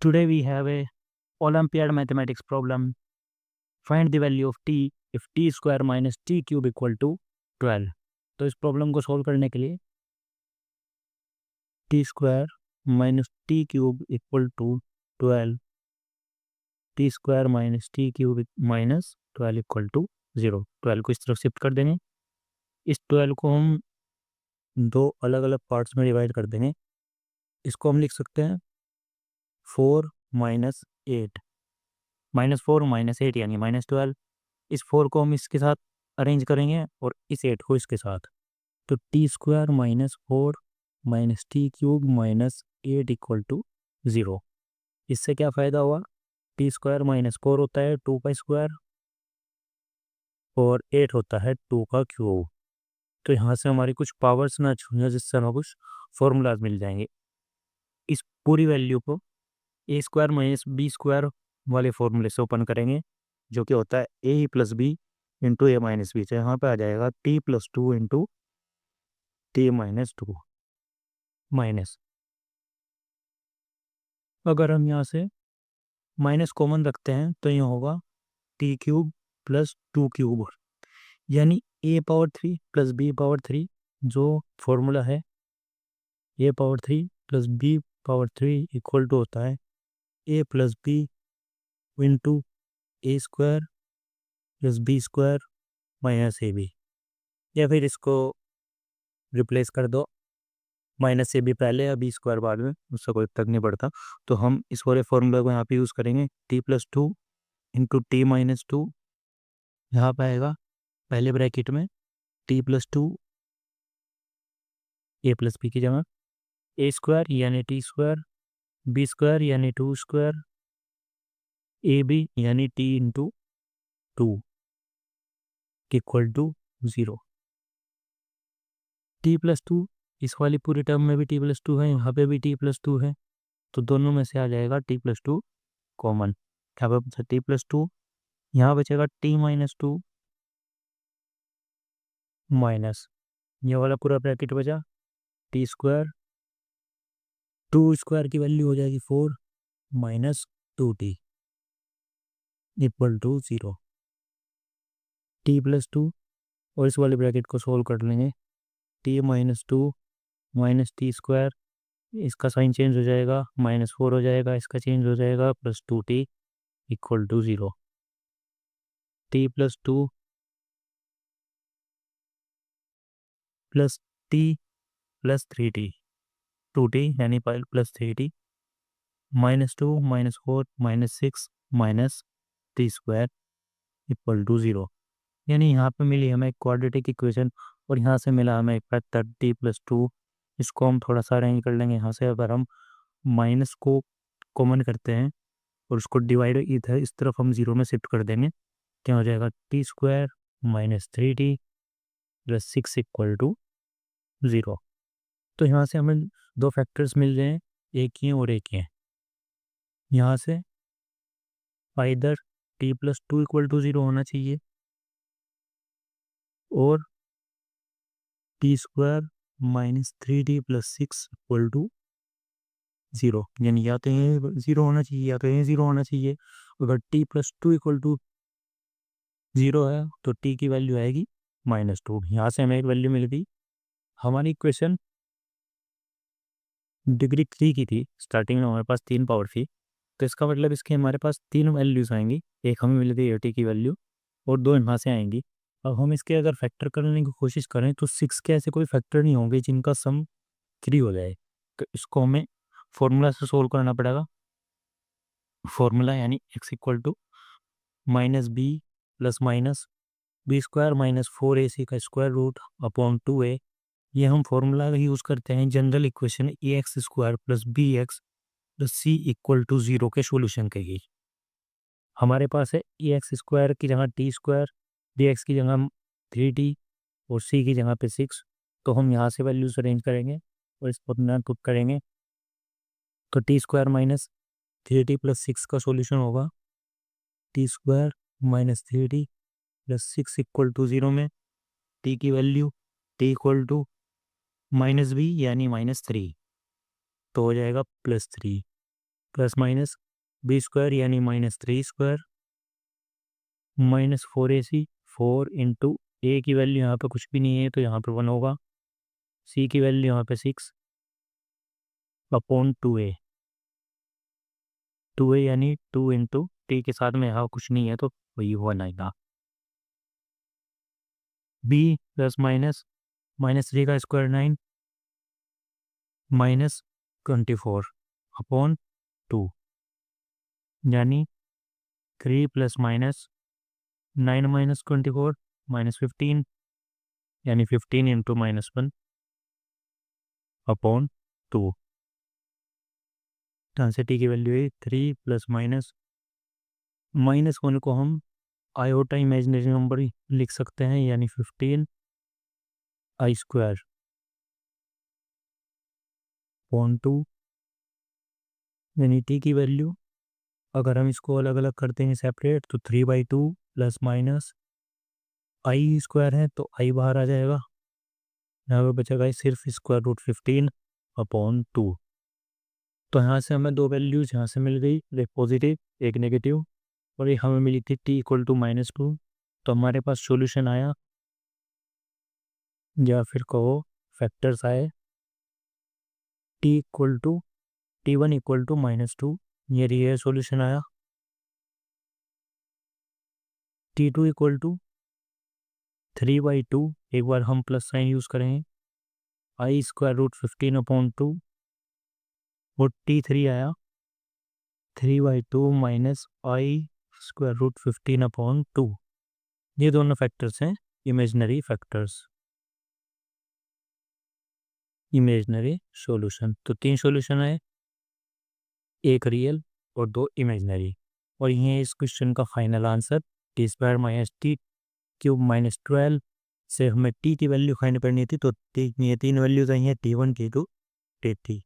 Today we have a Olympiad mathematics problem. Find the value of t if t square minus t cube equal to 12. तो इस problem को solve करने के लिए t square minus t cube equal to 12, t square minus t cube minus 12 equal to 0। 12 को इस तरफ shift कर देंगे। इस 12 को हम दो अलग अलग पार्ट्स में डिवाइड कर देंगे। इसको हम लिख सकते हैं 4 माइनस 8, -4 -8 यानी -12। इस 4 को हम इसके साथ अरेंज करेंगे और इस 8 को इसके साथ। तो t square minus 4 minus t cube minus 8 equal to 0। इससे क्या फ़ायदा हुआ? टी स्क्वायर माइनस 4 होता है 2 का स्क्वायर और 8 होता है 2 का क्यूब। तो यहाँ से हमारी कुछ पावर्स ना छूए, जिससे हमें कुछ फॉर्मूलाज मिल जाएंगे। इस पूरी वैल्यू को ए स्क्वायर माइनस बी स्क्वायर वाले फॉर्मूले से ओपन करेंगे, जो कि होता है a plus b into A minus B. तो यहाँ पे आ जाएगा T plus 2 into t minus 2 minus. अगर हम यहाँ से माइनस कॉमन रखते हैं तो ये होगा टी क्यूब प्लस 2 क्यूब, यानी a power 3 plus b power 3। जो फॉर्मूला है a power 3 plus b power 3 equal to होता है a plus b into a square plus b square minus a b. या फिर इसको रिप्लेस कर दो, माइनस ए बी पहले या बी स्क्वायर बाद में, उससे कोई फर्क नहीं पड़ता। तो हम इस वाले फॉर्मूला को यहाँ पे यूज़ करेंगे t plus 2 into t minus 2। यहाँ पे आएगा पहले ब्रैकेट में t plus 2 a plus b की जगह, ए स्क्वायर यानी टी स्क्वायर, बी स्क्वायर यानी 2 स्क्वायर, ए बी यानी t into 2 equal to 0। T plus 2 इस वाली पूरी टर्म में भी टी प्लस 2 है, यहाँ पे भी टी प्लस 2 है, तो दोनों में से आ जाएगा टी प्लस 2 कॉमन। क्या बचा? टी प्लस 2, यहाँ बचेगा टी माइनस 2 माइनस ये वाला पूरा ब्रैकेट बचा टी स्क्वायर, 2 स्क्वायर की वैल्यू हो जाएगी 4 minus 2t equal to 0। T plus 2 और इस वाले ब्रैकेट को सोल्व कर लेंगे, t minus 2 minus t square, इसका साइन चेंज हो जाएगा, -4 हो जाएगा, इसका चेंज हो जाएगा, plus 2t equal to 0। T plus 2 plus t plus 3t, 2t यानी plus 3t, -2 -4 -6 minus t square equal to 0। यानी यहाँ पे मिली हमें एक क्वाड्रेटिक इक्वेशन और यहाँ से मिला हमें एक फैक्टर टी प्लस 2। इसको हम थोड़ा सा अरेंज कर लेंगे। यहाँ से अगर हम माइनस को कॉमन करते हैं और उसको डिवाइड इधर इस तरफ हम 0 में शिफ्ट कर देंगे, क्या हो जाएगा? T square minus 3t plus 6 equal to 0। तो यहाँ से हमें दो फैक्टर्स मिल रहे हैं, एक ही हैं और एक ही हैं। यहाँ से either t plus 2 equal to 0 होना चाहिए और t square minus 3t plus 6 equal to 0, यानी या तो ये 0 होना चाहिए या तो ये 0 होना चाहिए। अगर t प्लस 2 इक्वल टू 0 है तो t की वैल्यू आएगी -2। यहाँ से हमें एक वैल्यू मिल गई। हमारी इक्वेशन डिग्री 3 की थी, स्टार्टिंग में हमारे पास 3 पावर थी, तो इसका मतलब इसके हमारे पास 3 वैल्यूज़ आएंगी। एक हमें मिल गई टी की वैल्यू और 2 यहाँ से आएंगी। अब हम इसके अगर फैक्टर करने की कोशिश करें तो 6 के ऐसे कोई फैक्टर नहीं होंगे जिनका सम 3 हो जाए। तो इसको हमें फॉर्मूला से सोल्व करना पड़ेगा। फॉर्मूला यानी x equal to minus b plus minus b square minus 4ac का स्क्वायर रूट अपॉन 2a। ये हम फॉर्मूला का यूज़ करते हैं general equation a x square plus b x plus c equal to 0 के सोल्यूशन के लिए। हमारे पास है ए एक्स स्क्वायर की जगह टी स्क्वायर, बी एक्स की जगह 3t और सी की जगह पे 6। तो हम यहाँ से वैल्यूज अरेंज करेंगे और इसको अपना पुट करेंगे। तो t square minus 3t plus 6 का सोल्यूशन होगा t square minus 3t plus 6 equal to 0 में टी की value t equal to minus b यानी -3 तो हो जाएगा +3 प्लस माइनस बी स्क्वायर यानी -3 स्क्वायर -4ac 4 इंटू ए की वैल्यू यहाँ पे कुछ भी नहीं है तो यहाँ पे 1 होगा, सी की वैल्यू यहाँ पे 6 अपॉन 2a यानी 2 इंटू टी के साथ में यहाँ कुछ नहीं है तो वही 1 आएगा। बी प्लस माइनस -3 का स्क्वायर 9 -24 अपॉन 2 यानी 3 प्लस माइनस 9 -24 -15 यानी 15 इंटू -1 अपॉन 2। टी की वैल्यू है 3 प्लस -1 को हम आयोटा इमेजिनरी नंबर लिख सकते हैं यानी 15 आई स्क्वायर अपॉन 2 यानी टी की वैल्यू अगर हम इसको अलग अलग करते हैं सेपरेट तो 3/2 प्लस माइनस आई स्क्वायर है तो आई बाहर आ जाएगा, यहाँ पे बचेगा सिर्फ स्क्वायर रूट 15 अपॉन 2। तो यहाँ से हमें दो वैल्यूज यहाँ से मिल गई, एक पॉजिटिव एक नेगेटिव, और ये हमें मिली थी t इक्वल टू -2। तो हमारे पास सॉल्यूशन आया या फिर कहो फैक्टर्स आए t1 इक्वल टू -2, ये सॉल्यूशन आया। t2 इक्वल टू 3/2, एक बार हम प्लस साइन यूज़ करेंगे, आई स्क्वायर रूट 15 अपॉन 2 और t3 आया 3/2 माइनस आई स्क्वायर रूट 15 अपॉन 2। ये दोनों फैक्टर्स हैं इमेजनरी फैक्टर्स, इमेजनरी सॉल्यूशन। तो 3 सॉल्यूशन आए, एक रियल और 2 इमेजनरी, और ये इस क्वेश्चन का final answer t² minus t³ -12 से हमें t की वैल्यू फाइंड करनी थी। तो ये 3 वैल्यूज आई हैं t1 t2 t3।